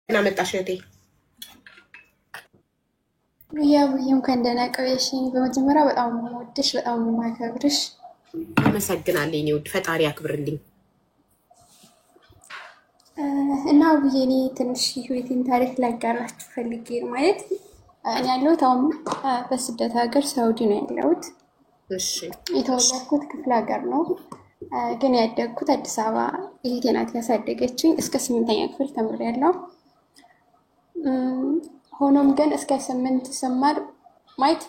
أنا متأشرتي وياهم كان دنا قويشين بمجمرة بقى ودش بقى ما كبرش مسجن عليني ودفت عرياك برلين እና ውዬኔ ትንሽ ህይወቴን ታሪክ ላጋራችሁ ፈልጌ ነው ማለት እኔ ያለሁት አሁን በስደት ሀገር ሳውዲ ነው ያለሁት። እሺ የተወለድኩት ክፍለ ሀገር ነው ግን ያደግኩት አዲስ አበባ እህቴ ናት ያሳደገችኝ እስከ 8ኛ ክፍል ተምሬያለሁ። ሆኖም ግን እስከ 8 ስማር ማለት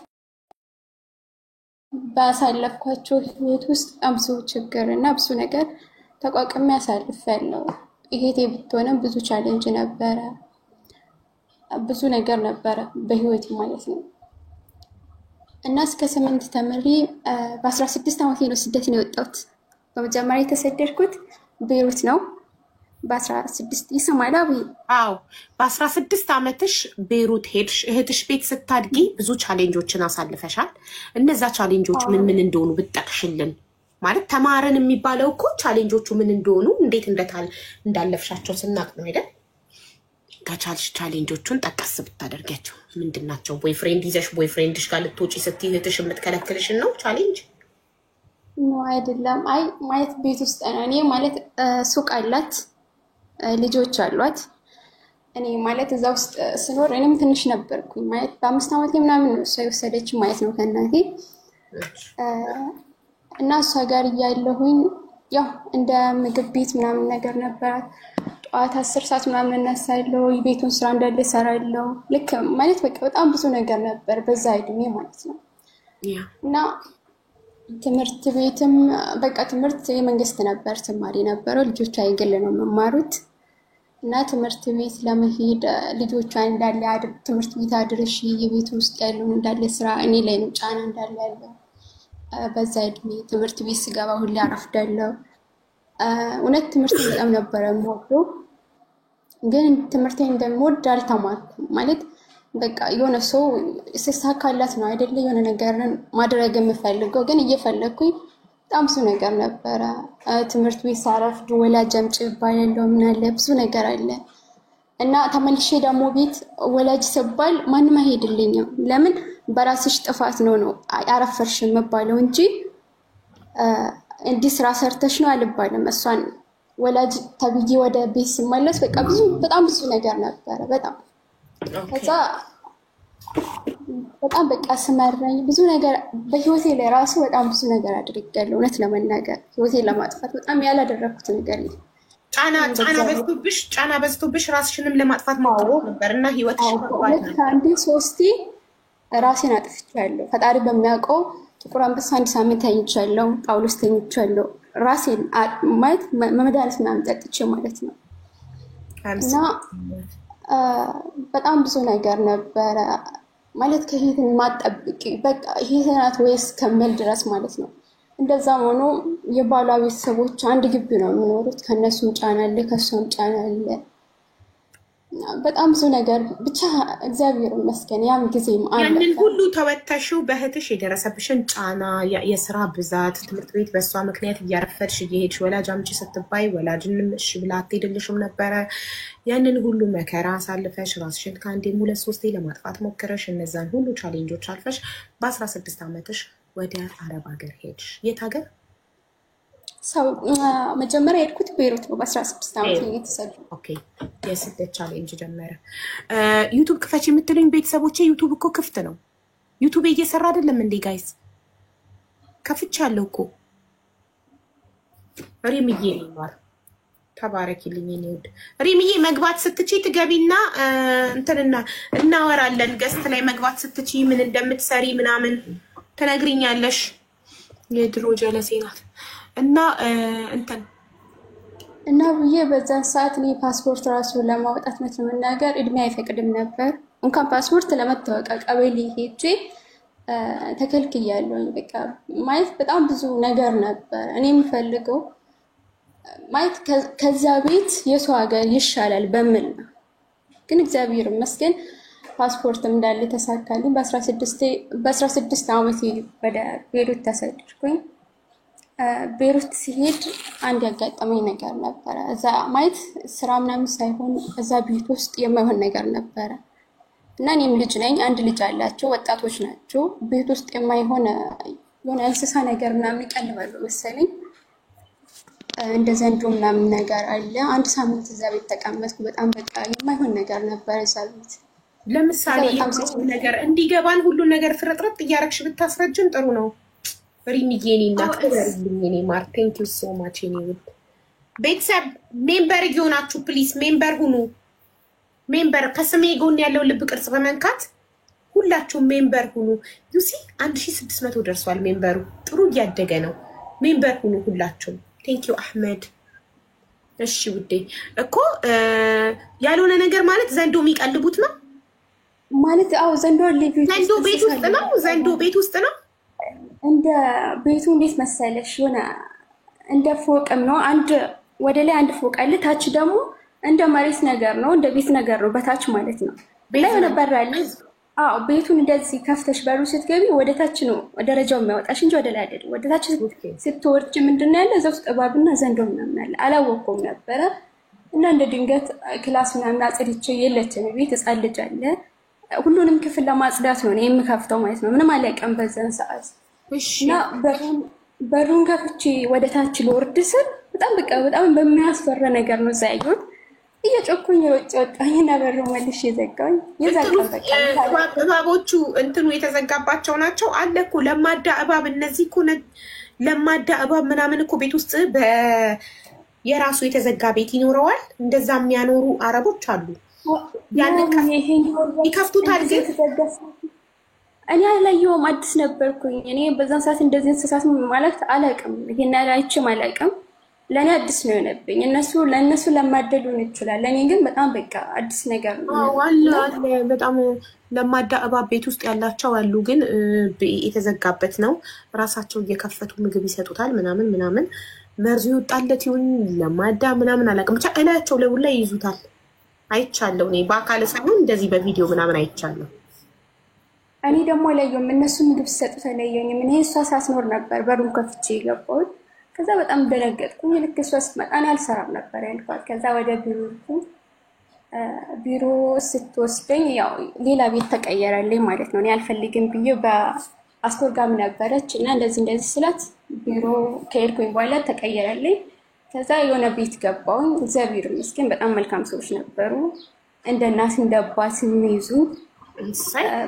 ባሳለፍኳቸው ህይወት ውስጥ ብዙ ችግር እና ብዙ ነገር ተቋቁሜ አሳልፌያለሁ። እህቴ ብትሆንም ብዙ ቻሌንጅ ነበረ፣ ብዙ ነገር ነበረ በህይወቴ ማለት ነው። እና እስከ 8 ተምሬ በ16 ዓመቴ ነው ስደት ነው የወጣሁት። በመጀመሪያ የተሰደድኩት ቤይሩት ነው በ16 ይሰማል አብይ? አዎ በ16 ዓመትሽ ቤይሩት ሄድሽ። እህትሽ ቤት ስታድጊ ብዙ ቻሌንጆችን አሳልፈሻል። እነዛ ቻሌንጆች ምን ምን እንደሆኑ ብትጠቅሽልን። ማለት ተማረን የሚባለው እኮ ቻሌንጆቹ ምን እንደሆኑ እንዴት እንዳለፍሻቸው ስናቅ ነው አይደል? ከቻልሽ ቻሌንጆቹን ጠቀስ ብታደርጊያቸው ምንድናቸው? ቦይፍሬንድ ይዘሽ ቦይፍሬንድሽ ጋር ልትወጪ ስትይ እህትሽ የምትከለክልሽን ነው ቻሌንጅ? ነው አይደለም። አይ ማለት ቤት ውስጥ እኔ ማለት ሱቅ አላት ልጆች አሏት። እኔ ማለት እዛ ውስጥ ስኖር እኔም ትንሽ ነበርኩኝ ማለት በ5 ዓመቴ ምናምን ነው እሷ የወሰደችኝ ማለት ነው ከእናቴ። እና እሷ ጋር እያለሁኝ ያው እንደ ምግብ ቤት ምናምን ነገር ነበር። ጠዋት 10 ሰዓት ምናምን እነሳለሁ፣ የቤቱን ስራ እንዳለ እሰራለሁ። ልክ ማለት በቃ በጣም ብዙ ነገር ነበር በዛ እድሜ ማለት ነው። እና ትምህርት ቤትም በቃ ትምህርት የመንግስት ነበር ተማሪ ነበረው፣ ልጆቿ የግል ነው መማሩት። እና ትምህርት ቤት ለመሄድ ልጆቿ እንዳለ ትምህርት ቤት አድርሽ የቤት ውስጥ ያለውን እንዳለ ስራ እኔ ላይ ነው ጫና እንዳለ ያለው። በዛ እድሜ ትምህርት ቤት ስገባ ሁሌ አረፍዳለሁ። እውነት ትምህርት በጣም ነበር የምወደው፣ ግን ትምህርቴን እንደምወድ አልተማርኩም። ማለት በቃ የሆነ ሰው ሲሳካላት ነው አይደለ የሆነ ነገርን ማድረግ የምፈልገው፣ ግን እየፈለኩኝ በጣም ብዙ ነገር ነበረ። ትምህርት ቤት ሳረፍድ ወላጅ አምጪ ይባላል ምን አለ ብዙ ነገር አለ። እና ተመልሼ ደግሞ ቤት ወላጅ ሲባል ማንም አይሄድልኝም። ለምን በራስሽ ጥፋት ነው አረፈርሽ የምባለው እንጂ እንዲህ ስራ ሰርተሽ ነው አልባልም። እሷን ወላጅ ተብዬ ወደ ቤት ስመለስ በቃ በጣም ብዙ ነገር ነበረ በጣም ከዛ በጣም በቃ ስመረኝ ብዙ ነገር በህይወቴ ላይ ራሱ በጣም ብዙ ነገር አድርጌያለሁ። እውነት ለመናገር ህይወቴን ለማጥፋት በጣም ያላደረኩት ነገር የለም። ጫና በዝቶብሽ ራስሽንም ለማጥፋት ማውጣት ነበርና ህይወትሽ አንዴ 3 ራሴን አጥፍቻለሁ። ፈጣሪ በሚያውቀው ጥቁር አንበሳ 1 ሳምንት ተኝቻለሁ፣ ጳውሎስ ተኝቻለሁ። ራሴን ማለት መድኃኒት ምናምን ጠጥቼ ማለት ነው። እና በጣም ብዙ ነገር ነበረ ማለት ከህይወትን ማጠብቂ በቃ ህይወት ወይስ ከመል ድረስ ማለት ነው። እንደዛም ሆኖ የባሏ ቤተሰቦች አንድ ግቢ ነው የሚኖሩት። ከነሱም ጫና አለ ከሷም ጫና አለ። በጣም ብዙ ነገር ብቻ እግዚአብሔር ይመስገን ያም ጊዜም አለ። ያንን ሁሉ ተወተሽው በእህትሽ የደረሰብሽን ጫና፣ የስራ ብዛት፣ ትምህርት ቤት በሷ ምክንያት እያረፈድሽ እየሄድሽ ወላጅ አምጪ ስትባይ ወላጅንም እሺ ብላ አትሄድልሽም ነበረ። ያንን ሁሉ መከራ አሳልፈሽ ራስሽን ከአንዴም 2-3 ለማጥፋት ሞክረሽ እነዛን ሁሉ ቻሌንጆች አልፈሽ በ16 ዓመትሽ ወደ አረብ ሀገር ሄድሽ። የት ሀገር? ሰው መጀመሪያ ሄድኩት ቤይሩት ነው በ16 ዓመት የተሰደድኩት። ኦኬ የስደት ቻሌንጅ ጀመረ። ዩቲዩብ ክፈች የምትሉኝ ቤተሰቦቼ ዩቲዩብ እኮ ክፍት ነው። ዩቲዩብ እየሰራ አይደለም እንዴ ጋይስ? ከፍቻለሁ እኮ። ሪምዬ ይማር ተባረኪልኝ እኔ ወድ ሪምዬ መግባት ስትቺ ትገቢና እንትንና እናወራለን። ገስት ላይ መግባት ስትቺ ምን እንደምትሰሪ ምናምን ተነግሪኛለሽ። የድሮ ጀለሴ ናት። እና እንትን እና ብዬ በዛን ሰዓት እኔ ፓስፖርት ራሱ ለማውጣት ነው ለመናገር እድሜ አይፈቅድም ነበር። እንኳን ፓስፖርት ለመታወቂያ ቀበሌ ሄጄ ተከልክያለሁ። በቃ ማለት በጣም ብዙ ነገር ነበር እኔ የምፈልገው ማለት ከዛ ቤት የሰው ሀገር ይሻላል በሚል ነው። ግን እግዚአብሔር ይመስገን ፓስፖርትም እንዳለ ተሳካልኝ። በ16 ዓመቴ ወደ ቤይሩት ተሰደድኩኝ። ቤሩት ሲሄድ አንድ ያጋጠመኝ ነገር ነበረ። እዛ ማለት ስራ ምናምን ሳይሆን እዛ ቤት ውስጥ የማይሆን ነገር ነበረ እና እኔም ልጅ ነኝ፣ አንድ ልጅ አላቸው፣ ወጣቶች ናቸው። ቤት ውስጥ የማይሆን የሆነ እንስሳ ነገር ምናምን ይቀልባሉ መሰለኝ፣ እንደ ዘንዶ ምናምን ነገር አለ። አንድ ሳምንት እዛ ቤት ተቀመጥኩ። በጣም በቃ የማይሆን ነገር ነበረ እዛ ቤት። ለምሳሌ ነገር እንዲገባን ሁሉ ነገር ፍረጥረጥ እያረግሽ ብታስረጅን ጥሩ ነው። ሪሚጌኒ እናት ከበርልኝ ማር ቴንክ ዩ ሶ ማች ኤኒዌይ። ቤተሰብ ሜምበር እየሆናችሁ ፕሊስ ሜምበር ሁኑ። ሜምበር ከስሜ ጎን ያለው ልብ ቅርጽ በመንካት ሁላችሁም ሜምበር ሁኑ። ዩሲ 1600 ደርሷል ሜምበሩ። ጥሩ እያደገ ነው። ሜምበር ሁኑ ሁላችሁም። ቴንክ ዩ አህመድ። እሺ ውዴ እኮ ያልሆነ ነገር ማለት ዘንዶ የሚቀልቡት ነው ማለት። አዎ ዘንዶ ቤት ውስጥ ነው። ዘንዶ ቤት ውስጥ ነው። እንደ ቤቱ እንዴት መሰለሽ የሆነ እንደ ፎቅም ነው። አንድ ወደ ላይ አንድ ፎቅ አለ፣ ታች ደግሞ እንደ መሬት ነገር ነው፣ እንደ ቤት ነገር ነው በታች ማለት ነው። ላይ የሆነ በር አለ። አዎ ቤቱን እንደዚህ ከፍተሽ በሩ ስትገቢ ወደ ታች ነው ደረጃው የሚያወጣሽ እንጂ ወደ ላይ አይደለም። ወደ ታች ስትወርጂ ምንድን ነው ያለ እዛ ውስጥ እባብና ዘንዶ ምናምን አለ። አላወቅኩም ነበረ እና እንደ ድንገት ክላስ ምናምን አጽድቼ የለችም ቤት ሕፃን ልጅ አለ። ሁሉንም ክፍል ለማጽዳት ነው የምከፍተው ማለት ነው። ምንም አላውቅም በዛን ሰዓት እና በሩን ከፍቼ ወደ ታች ልወርድ ስል በጣም በሚያስፈራ ነገር ነው እዛ ያየሁት። እየጮኩኝ ሮጬ ወጣሁና በሩ መልሼ ዘጋሁኝ። እባቦቹ እንትኑ የተዘጋባቸው ናቸው አለ እኮ ለማዳ እባብ። እነዚህ እኮ ለማዳ እባብ ምናምን እኮ ቤት ውስጥ የራሱ የተዘጋ ቤት ይኖረዋል። እንደዛ የሚያኖሩ አረቦች አሉ። ያንን ይከፍቱታል ግን እኔ አላየሁም፣ አዲስ ነበርኩኝ። እኔ በዛን ሰዓት እንደዚህ እንስሳት ማለት አላውቅም፣ ይሄን አይቼም አላውቅም። ለእኔ አዲስ ነው የሆነብኝ። ለእነሱ ለማደሉን ይችላል፣ ለእኔ ግን በጣም በቃ አዲስ ነገር ነው። አለ በጣም ለማዳ እባብ ቤት ውስጥ ያላቸው አሉ፣ ግን የተዘጋበት ነው። ራሳቸው እየከፈቱ ምግብ ይሰጡታል ምናምን መርዙ ይወጣለት ይሁን ለማዳ ምናምን አላውቅም፣ ብቻ እላቸው ለሁላ ይይዙታል። አይቻለሁ እኔ በአካል ሳይሆን እንደዚህ በቪዲዮ ምናምን አይቻለሁ። እኔ ደግሞ አላየሁም፣ እነሱ ምግብ ሲሰጡት አላየሁኝም። እኔ እሷ ሳትኖር ነበር በሩን ከፍቼ የገባሁት። ከዛ በጣም ደነገጥኩኝ። ልክ እሷ ስትመጣ እኔ አልሰራም ነበር ያልኳት። ከዛ ወደ ቢሮ ስትወስደኝ ያው ሌላ ቤት ተቀየረልኝ ማለት ነው። እኔ አልፈልግም ብዬ በአስቶርጋሚ ነበረች እና እንደዚህ ስላት ቢሮ ከሄድኩኝ በኋላ ተቀየረልኝ። ከዛ የሆነ ቤት ገባሁኝ። እግዚአብሔር ይመስገን በጣም መልካም ሰዎች ነበሩ፣ እንደ እናት እንደ አባት የሚይዙ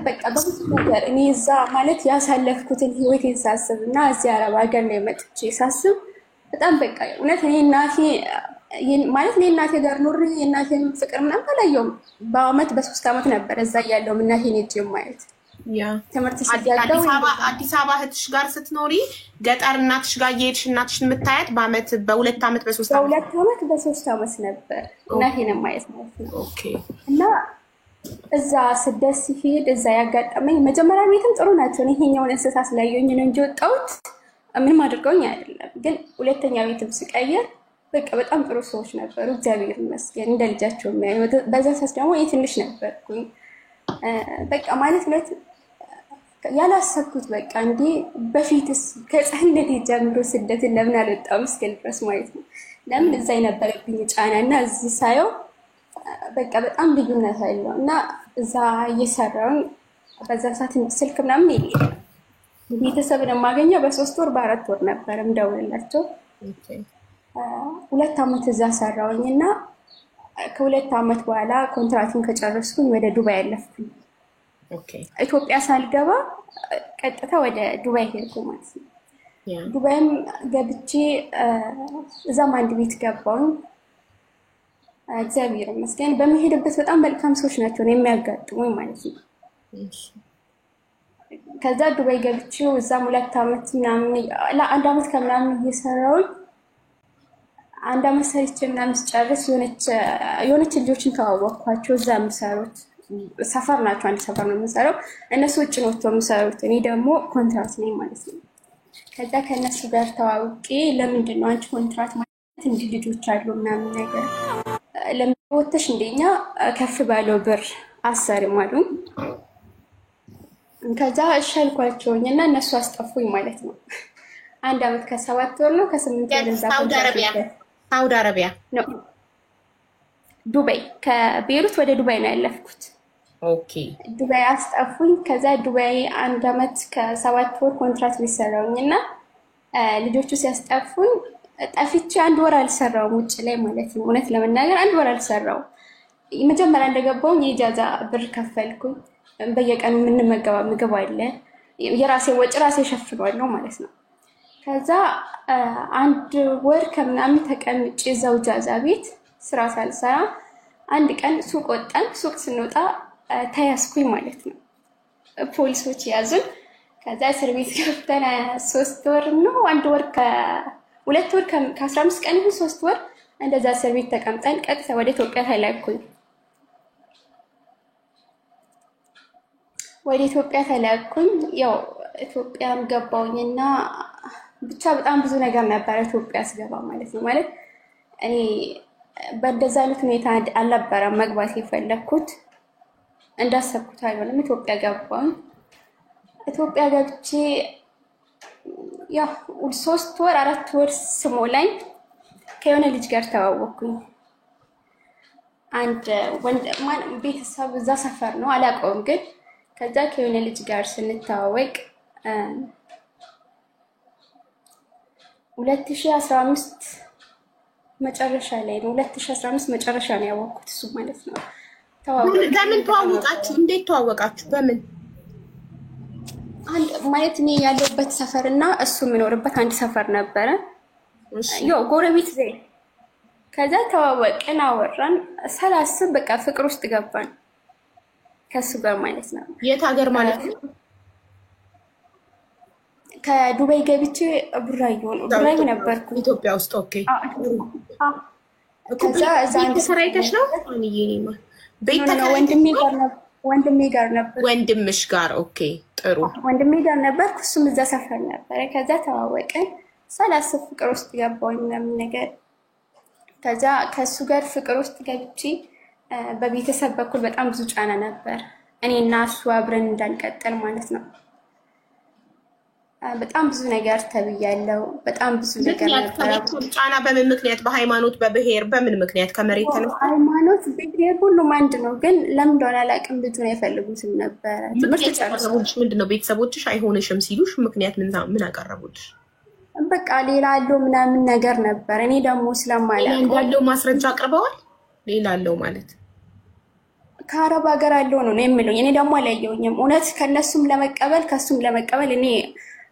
በቃ በብዙ ነገር። እኔ እዛ ማለት ያሳለፍኩትን ህይወቴን ሳስብ እና እዚህ አረብ ሀገር ላይ መጥቼ ሳስብ በጣም በቃ እውነት እኔ እናቴ ጋር ኖሬ የእናቴን ፍቅር ምናምን አላየሁም። በአመት በ3 አመት ነበር እዛ ያለው እናቴን ሄጄ ማየት። ትምህርት ሲያደርገው አዲስ አበባ እህትሽ ጋር ስትኖሪ ገጠር እናትሽ ጋር እየሄድሽ እናትሽን የምታያት በአመት በ2 አመት በ3 አመት በ3 አመት ነበር እናቴን ማየት ማለት ነው። ኦኬ እና እዛ ስደት ሲሄድ እዛ ያጋጠመኝ መጀመሪያ ቤትም ጥሩ ናቸው። ይሄኛውን እንስሳ ስላየሁኝ ነው እንጂ ወጣሁት ምንም አድርገውኝ አይደለም። ግን ሁለተኛ ቤትም ስቀየር በቃ በጣም ጥሩ ሰዎች ነበሩ፣ እግዚአብሔር ይመስገን። እንደ ልጃቸው የሚያዩ በዛ ሰዓት ደግሞ ትንሽ ነበርኩኝ። በቃ ማለት ነው ያላሰብኩት በቃ እንዴ በፊትስ ከህፃንነቴ ጀምሮ ስደትን ለምን አልወጣሁም እስክል ድረስ ማለት ነው። ለምን እዛ የነበረብኝ ጫናና እዚህ ሳየው በቃ በጣም ልዩነት አለው እና እዛ እየሰራሁኝ በዛ ሰዓት ስልክ ምናምን የለም። ቤተሰብን የማገኘው በ3 ወር በ4 ወር ነበር እንደውላቸው። 2 አመት እዛ ሰራሁኝ እና ከ2 አመት በኋላ ኮንትራቱን ከጨረስኩኝ ወደ ዱባይ አለፍኩኝ። ኢትዮጵያ ሳልገባ ቀጥታ ወደ ዱባይ ሄድኩ ማለት ነው። ዱባይም ገብቼ እዛም አንድ ቤት ገባሁኝ። እግዚአብሔር ይመስገን በሚሄድበት በጣም መልካም ሰዎች ናቸው የሚያጋጥሙኝ ማለት ነው። ከዛ ዱባይ ገብቼ እዛም 2 አመት ምናምን ለ1 አመት ከምናምን እየሰራሁኝ 1 አመት ሰርቼ ምናምን ስጨርስ የሆነች ልጆችን ተዋወቅኳቸው። እዛ የምሰሩት ሰፈር ናቸው፣ አንድ ሰፈር ነው የምሰራው። እነሱ ውጭ ነው የሚሰሩት፣ እኔ ደግሞ ኮንትራት ነኝ ማለት ነው። ከዛ ከእነሱ ጋር ተዋውቄ ለምንድን ነው አንቺ ኮንትራት ማለት እንዲህ ልጆች አሉ ምናምን ነገር ለምወተሽ እንደኛ ከፍ ባለው ብር አሰርም አሉኝ። ከዛ እሺ አልኳቸውኝ እና እነሱ አስጠፉኝ ማለት ነው። 1 ዓመት ከ7 ወር ነው ከ8 ወር እዛ ሳውዲ አረቢያ ነው ዱባይ ከቤሩት ወደ ዱባይ ነው ያለፍኩት። ኦኬ ዱባይ አስጠፉኝ። ከዛ ዱባይ 1 ዓመት ከ7 ወር ኮንትራት ሊሰራውኝና ልጆቹ ሲያስጠፉኝ ጠፍቼ 1 ወር አልሰራውም ውጭ ላይ ማለት ነው። እውነት ለመናገር 1 ወር አልሰራውም። መጀመሪያ እንደገባው የኢጃዛ ብር ከፈልኩኝ። በየቀኑ የምንመገባው ምግብ አለ የራሴ ወጪ ራሴ ሸፍኗለሁ ማለት ነው። ከዛ 1 ወር ከምናምን ተቀምጬ እዛው ኢጃዛ ቤት ስራ ሳልሰራ አንድ ቀን ሱቅ ወጣን። ሱቅ ስንወጣ ተያዝኩኝ ማለት ነው። ፖሊሶች ያዙን። ከዛ እስር ቤት ገብተን 3 ወር ነው 1 ወር ከ2 ወር ከ15 ቀን ነው 3 ወር እንደዛ እስር ቤት ተቀምጠን ቀጥታ ወደ ኢትዮጵያ ተላኩኝ። ወደ ኢትዮጵያ ተላኩኝ። ያው ኢትዮጵያም ገባውኝና ብቻ በጣም ብዙ ነገር ነበር ኢትዮጵያ ስገባ ማለት ነው። ማለት እኔ በእንደዛ አይነት ሁኔታ አልነበረም መግባት የፈለኩት። እንዳሰብኩት አይሆንም። ኢትዮጵያ ገባሁኝ። ኢትዮጵያ ገብቼ ያው 3 ወር 4 ወር ስሞላኝ ከሆነ ልጅ ጋር ተዋወቅኩኝ። አንድ ወንድ ቤተሰብ እዛ ሰፈር ነው አላውቀውም፣ ግን ከዛ ከሆነ ልጅ ጋር ስንተዋወቅ 2015 መጨረሻ ላይ ነው 2015 መጨረሻ ነው ያወቅኩት እሱ ማለት ነው። በምን ተዋወቃችሁ? እንዴት ተዋወቃችሁ? በምን አንድ ማለት እኔ ያለሁበት ሰፈርና እሱ የሚኖርበት አንድ ሰፈር ነበረ። ያው ጎረቤት ዘይ። ከዛ ተዋወቅን፣ አወራን። ሳላስብ በቃ ፍቅር ውስጥ ገባን ከሱ ጋር ማለት ነው። የት ሀገር ማለት ነው? ከዱባይ ገብቼ ቡራዩ ነበርኩ ኢትዮጵያ ውስጥ። ኦኬ ከዛ እዛ አንድ ሰራይተሽ ነው አንዬማ ቤት ወንድሜ ጋር ነበር። ወንድምሽ ጋር? ኦኬ ጥሩ። ወንድሜ ጋር ነበርኩ፣ እሱም እዛ ሰፈር ነበር። ከዛ ተዋወቅን። ሳላስብ ፍቅር ውስጥ ገባሁኝ ምናምን ነገር። ከዛ ከሱ ጋር ፍቅር ውስጥ ገብቼ በቤተሰብ በኩል በጣም ብዙ ጫና ነበር እኔና እሱ አብረን እንዳንቀጥል ማለት ነው። በጣም ብዙ ነገር ተብያለሁ። በጣም ብዙ ነገር ነበር። ጫና በምን ምክንያት? በሃይማኖት፣ በብሔር፣ በምን ምክንያት? ከመሬት ተነስቶ ሃይማኖት፣ ብሔር ሁሉም አንድ ነው፣ ግን ለምን እንደሆነ አላውቅም። ልጁን አይፈልጉትም ነበር። ትምህርት ጨርሰሽ ምንድነው ቤተሰቦችሽ አይሆንሽም ሲሉሽ ምክንያት ምን አቀረቡልሽ? በቃ ሌላ አለው ምናምን ነገር ነበር። እኔ ደግሞ ስለማላውቀው ያለው ማስረጃ አቅርበዋል። ሌላ አለው ማለት ከአረብ ሀገር አለው ነው የምለው። እኔ ደግሞ አላየሁኝም። እውነት ከነሱም ለመቀበል ከሱም ለመቀበል እኔ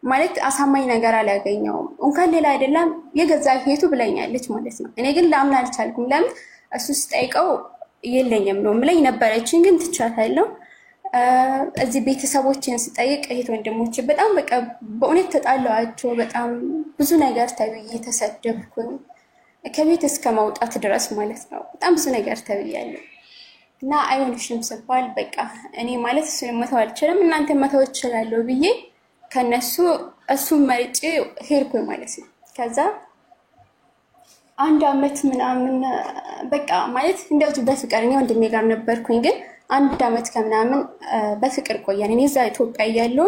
ማለት አሳማኝ ነገር አላገኘውም። እንኳን ሌላ አይደለም የገዛ ሄቱ ብለኛለች ማለት ነው። እኔ ግን ላምን አልቻልኩም። ለምን እሱ ስጠይቀው የለኝም ነው ምለኝ ነበረችን፣ ግን ትቻታለሁ። እዚህ ቤተሰቦችን ስጠይቅ እህት ወንድሞች በጣም በቃ በእውነት ተጣላኋቸው። በጣም ብዙ ነገር ተብዬ ተሰደብኩኝ፣ ከቤት እስከ መውጣት ድረስ ማለት ነው። በጣም ብዙ ነገር ተብያለሁ። እና አይሆንሽም ስባል በቃ እኔ ማለት እሱን መተው አልችልም፣ እናንተ መተው እችላለሁ ብዬ ከነሱ እሱን መርጬ ሄድኩኝ ማለት ነው። ከዛ 1 ዓመት ምናምን በቃ ማለት እንደዚህ በፍቅር እኔ ወንድሜ ጋር ነበርኩኝ፣ ግን 1 ዓመት ከምናምን በፍቅር ቆየን። እኔ እዛ ኢትዮጵያ እያለሁ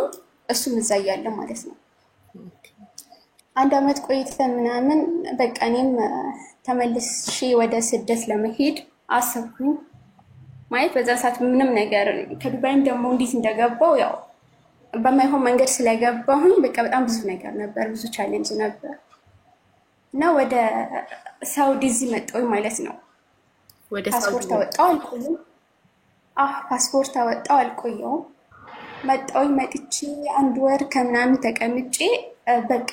እሱም እዛ እያለ ማለት ነው። 1 ዓመት ቆይተን ምናምን በቃ እኔም ተመልሼ ወደ ስደት ለመሄድ አሰብኩኝ። ማለት በዛ ሰዓት ምንም ነገር ከዱባይም ደግሞ እንዴት እንደገባው ያው በማይሆን መንገድ ስለገባሁኝ በቃ በጣም ብዙ ነገር ነበር፣ ብዙ ቻሌንጅ ነበር። እና ወደ ሳውዲ እዚህ መጣሁኝ ማለት ነው። ወደ ፓስፖርት አወጣሁ አልቆየሁም። ፓስፖርት አወጣሁ አልቆየሁም። መጣሁኝ። መጥቼ 1 ወር ከምናምን ተቀምጬ በቃ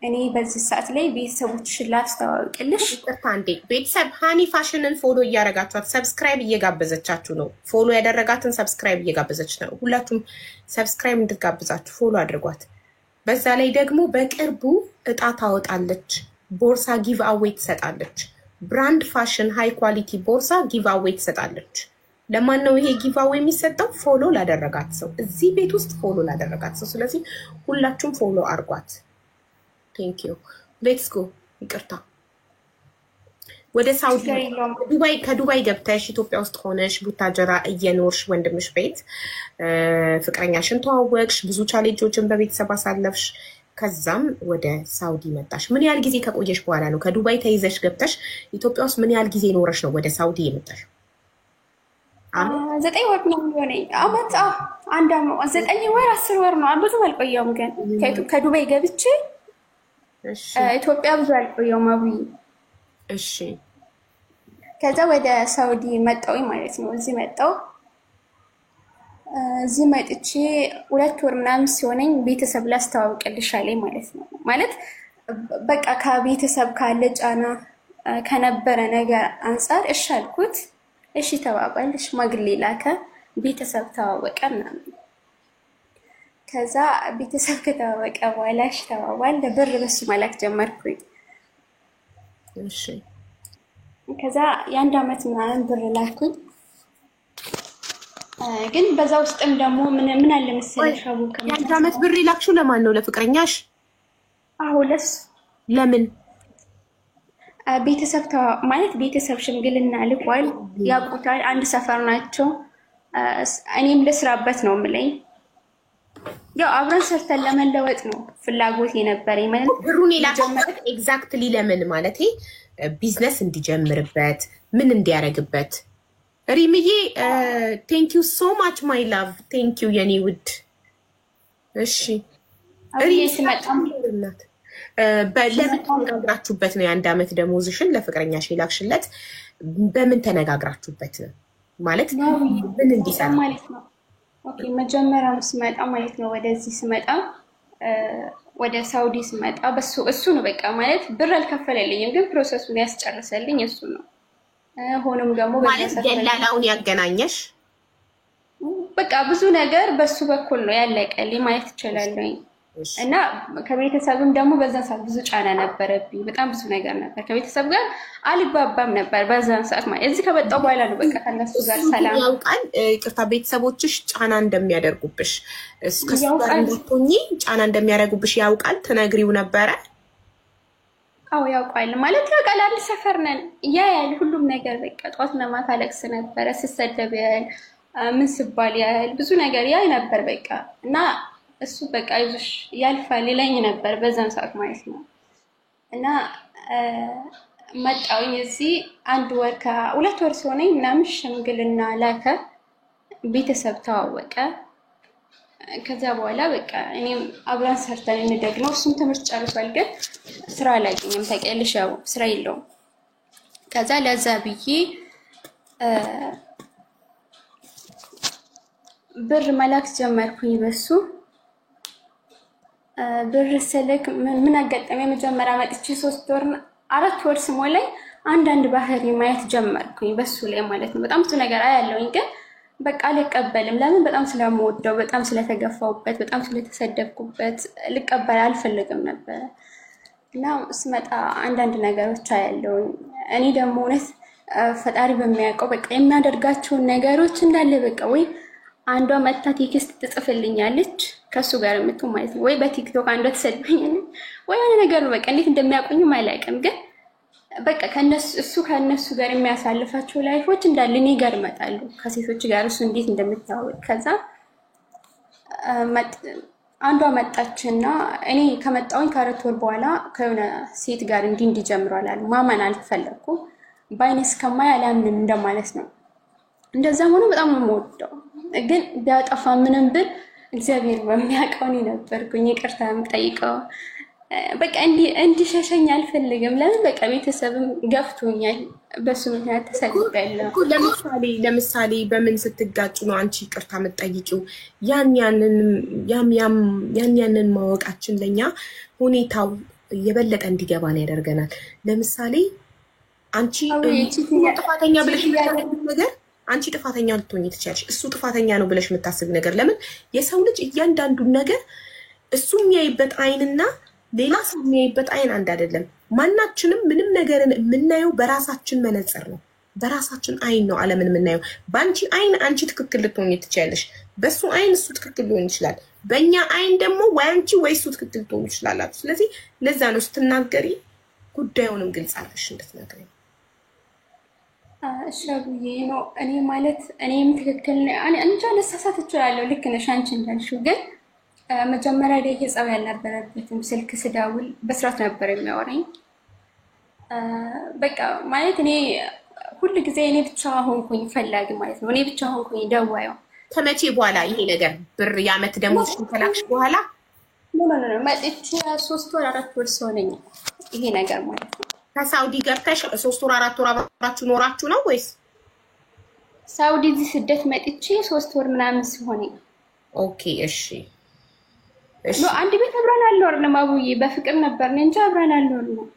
እኔ በዚህ ሰዓት ላይ ቤተሰቦችሽን ላስተዋውቅልሽ። ይቅርታ እንዴ ቤተሰብ ሃኒ ፋሽንን ፎሎ እያደረጋችኋት ሰብስክራይብ እየጋበዘቻችሁ ነው። ፎሎ ያደረጋትን ሰብስክራይብ እየጋበዘች ነው። ሁላችሁም ሰብስክራይብ እንድትጋብዛችሁ ፎሎ አድርጓት። በዛ ላይ ደግሞ በቅርቡ እጣ ታወጣለች። ቦርሳ ጊቭ አዌይ ትሰጣለች። ብራንድ ፋሽን ሃይ ኳሊቲ ቦርሳ ጊቭ አዌይ ትሰጣለች። ለማን ነው ይሄ ጊቭ አዌይ የሚሰጠው? ፎሎ ላደረጋት ሰው፣ እዚህ ቤት ውስጥ ፎሎ ላደረጋት ሰው። ስለዚህ ሁላችሁም ፎሎ አድርጓት። ቴንክ ዩ ሌትስ ጎ። ይቅርታ ወደ ሳውዲ ዱባይ፣ ከዱባይ ገብተሽ ኢትዮጵያ ውስጥ ሆነሽ ቡታጀራ እየኖርሽ ወንድምሽ ቤት ፍቅረኛሽን ተዋወቅሽ፣ ብዙ ቻሌንጆችን በቤተሰብ አሳለፍሽ። ከዛም ወደ ሳውዲ መጣሽ። ምን ያህል ጊዜ ከቆየሽ በኋላ ነው ከዱባይ ተይዘሽ ገብተሽ ኢትዮጵያ ውስጥ ምን ያህል ጊዜ ኖረሽ ነው ወደ ሳውዲ የመጣሽ? 9 ወር ነው የሚሆነኝ። አመት አንድ አመት 9 ወር 10 ወር ነው። ብዙ አልቆየሁም ግን ከዱባይ ገብቼ ኢትዮጵያ ብዙ አልቆየሁም አብይ። እሺ ከዛ ወደ ሳውዲ መጣሁኝ ማለት ነው። እዚህ መጥቼ 2 ወር ምናምን ሲሆነኝ ቤተሰብ ላስተዋውቅልሽ አለኝ ማለት ነው። ማለት በቃ ከቤተሰብ ካለ ጫና ከነበረ ነገር አንፃር እሺ አልኩት። እሺ ተባባል። ሽማግሌ ላከ፣ ቤተሰብ ተዋወቀ ምናምን። ከዛ ቤተሰብ ከተዋወቀ በኋላ እሺ ተባባል። ብር በሱ መላክ ጀመርኩኝ። እሺ ከዛ የ1 አመት ምናምን ብር ላኩኝ። ግን በዛ ውስጥም ደግሞ ምን አለ መሰለሽ አቡካ የ1 አመት ብር ይላክሹ ለማን ነው? ለፍቅረኛሽ? አዎ ለሱ። ለምን? ቤተሰብ ሽምግልና ልኳል፣ ያውቁታል፣ አንድ ሰፈር ናቸው። እኔም ልስራበት ነው የምለኝ። ያው አብረን ሰርተን ለመለወጥ ነው ፍላጎት የነበረኝ። ማለት ብሩን ይላክበት ኤግዛክትሊ ለምን ማለት ቢዝነስ እንዲጀምርበት ምን እንዲያረግበት። ሪምዬ ቴንክ ዩ ሶ ማች ማይ ላቭ ቴንክ ዩ የኔ ውድ። እሺ ሪም ስመጣም ለምን ተነጋግራችሁበት ነው የ1 አመት ደሞዝሽን ለፍቅረኛሽ የላክሽለት? በምን ተነጋግራችሁበት ነው ማለት ምን እንዲሰራ ማለት ነው? ኦኬ መጀመሪያ ስመጣ ማለት ነው ወደዚህ ስመጣ ወደ ሳውዲ ስመጣ እሱ ነው በቃ ማለት ብር አልከፈለልኝም፣ ግን ፕሮሰሱን ያስጨርሰልኝ እሱ ነው። ሆኖም ደግሞ ማለት ደላላውን ያገናኘሽ በቃ ብዙ ነገር በሱ በኩል ነው ያለቀልኝ ማለት እችላለሁ። እና ከቤተሰብም ደግሞ በዛን ሰዓት ብዙ ጫና ነበረብኝ። በጣም ብዙ ነገር ነበር። ከቤተሰብ ጋር አልባባም ነበር በዛን ሰዓት ማለት። እዚህ ከመጣሁ በኋላ ነው በቃ ከነሱ ጋር ሰላም ያውቃል። ይቅርታ ቤተሰቦችሽ ጫና እንደሚያደርጉብሽ ከሱ ጋር እንድትሆኚ ጫና እንደሚያደርጉብሽ ያውቃል። ትነግሪው ነበረ? አዎ ያውቃል። ማለት ያውቃል። አንድ ሰፈር ነን። ያያል ሁሉም ነገር በቃ ጧትና ማታ ለቅስ ነበረ፣ ስሰደብ ያያል፣ ምን ስባል ያያል፣ ብዙ ነገር ያይ ነበር በቃ። እና እሱ በቃ ይዞሽ ያልፋል ይለኝ ነበር በዛን ሰዓት ማለት ነው። እና መጣሁኝ እዚህ 1 ወር ከ2 ወር ሲሆነኝ ምናምን ሽምግልና ላከ፣ ቤተሰብ ተዋወቀ። ከዛ በኋላ በቃ እኔም አብረን ሰርተን እንደግ ነው። እሱም ትምህርት ጨርሷል፣ ግን ስራ አላገኘም። ታውቂያለሽ ያው ስራ የለውም። ከዛ ለዛ ብዬ ብር መላክ ጀመርኩኝ በሱ ብር ስልክ ምን አጋጠመ? መጀመሪያ መጥቼ 3 ወር 4 ወር ስሞላኝ አንዳንድ ባህሪ ማየት ጀመርኩኝ በሱ ላይ ማለት ነው። በጣም ብዙ ነገር አያለሁኝ፣ ግን በቃ አልቀበልም። ለምን? በጣም ስለምወደው፣ በጣም ስለተገፋውበት፣ በጣም ስለተሰደብኩበት ልቀበል አልፈልግም ነበር። እና ስመጣ አንዳንድ ነገሮች አያለሁኝ። እኔ ደግሞ እውነት ፈጣሪ በሚያውቀው በቃ የሚያደርጋቸውን ነገሮች እንዳለ በቃ ወይ አንዷ መታ ቴክስት ትጽፍልኛለች ከሱ ጋር የምትው ማለት ነው፣ ወይ በቲክቶክ አንዷ ትሰድበኛለች፣ ወይ የሆነ ነገር ነው በቃ። እንዴት እንደሚያቆኙም አላውቅም፣ ግን በቃ ከነሱ ጋር የሚያሳልፋቸው ላይፎች እንዳለ እኔ ጋር ይመጣሉ፣ ከሴቶች ጋር እሱ እንዴት እንደምታወቅ። ከዛ አንዷ መጣችና እኔ ከመጣሁኝ ከ4 ወር በኋላ ከሆነ ሴት ጋር እንዲጀምሯል አሉ። ማመን አልፈለኩም። በአይኔ እስከማይ አላምንም እንደማለት ነው። እንደዛ ሆኖ በጣም ነው የምወደው፣ ግን ቢያጠፋ ምንም ብል እግዚአብሔር በሚያውቀው እኔ ነበርኩኝ ይቅርታ የምጠይቀው። በቃ እንዲሸሸኝ አልፈልግም። ለምን? በቃ ቤተሰብም ገፍቶኛል፣ በሱ ምክንያት ተሰድቤያለሁ። ለምሳሌ በምን ስትጋጩ ነው አንቺ ይቅርታ የምትጠይቂው? ያንን ማወቃችን ለኛ ሁኔታው የበለጠ እንዲገባን ያደርገናል። ለምሳሌ አንቺ ጥፋተኛ ብለሽ ነገር አንቺ ጥፋተኛ ልትሆኚ ትችያለሽ። እሱ ጥፋተኛ ነው ብለሽ የምታስብ ነገር ለምን? የሰው ልጅ እያንዳንዱን ነገር እሱ የሚያይበት አይንና ሌላ ሰው የሚያይበት አይን አንድ አይደለም። ማናችንም ምንም ነገርን የምናየው በራሳችን መነጽር ነው፣ በራሳችን አይን ነው ዓለምን የምናየው። በአንቺ አይን አንቺ ትክክል ልትሆኚ ትችያለሽ፣ በሱ አይን እሱ ትክክል ሊሆን ይችላል፣ በእኛ አይን ደግሞ ወይ አንቺ ወይ እሱ ትክክል ልትሆኚ ይችላላችሁ። ስለዚህ ለዛ ነው ስትናገሪ ጉዳዩንም ግልጽ አድርገሽ እንድትናገሪ። እሻብዬ ነው እኔ ማለት እኔም ትክክል ነኝ። እንጃ ልሳሳት እችላለሁ። ልክ ነሽ አንቺ እንዳልሽው፣ ግን መጀመሪያ ላይ ጸብ ያልነበረበትም ስልክ ስደውል በስርዓት ነበር የሚያወራኝ። በቃ ማለት እኔ ሁሉ ጊዜ እኔ ብቻ ሆንኩኝ ፈላጊ ማለት ነው። እኔ ብቻ ሆንኩኝ ደዋየው። ከመቼ በኋላ ይሄ ነገር ብር የዓመት ደሞዝሽን ከላክሽ በኋላ? ኖ መጥቼ 3 ወር 4 ወር ሲሆነኝ ይሄ ነገር ማለት ነው። ከሳውዲ ገብተሽ 3 ወር 4 ወር አብራችሁ ኖራችሁ ነው ወይስ? ሳውዲ እዚህ ስደት መጥቼ 3 ወር ምናምን ሲሆነኝ። ኦኬ እሺ እሺ። ኖ አንድ ቤት አብረን አልኖርንም አቡዬ፣ በፍቅር ነበርን እንጂ አብረን አልኖርንም።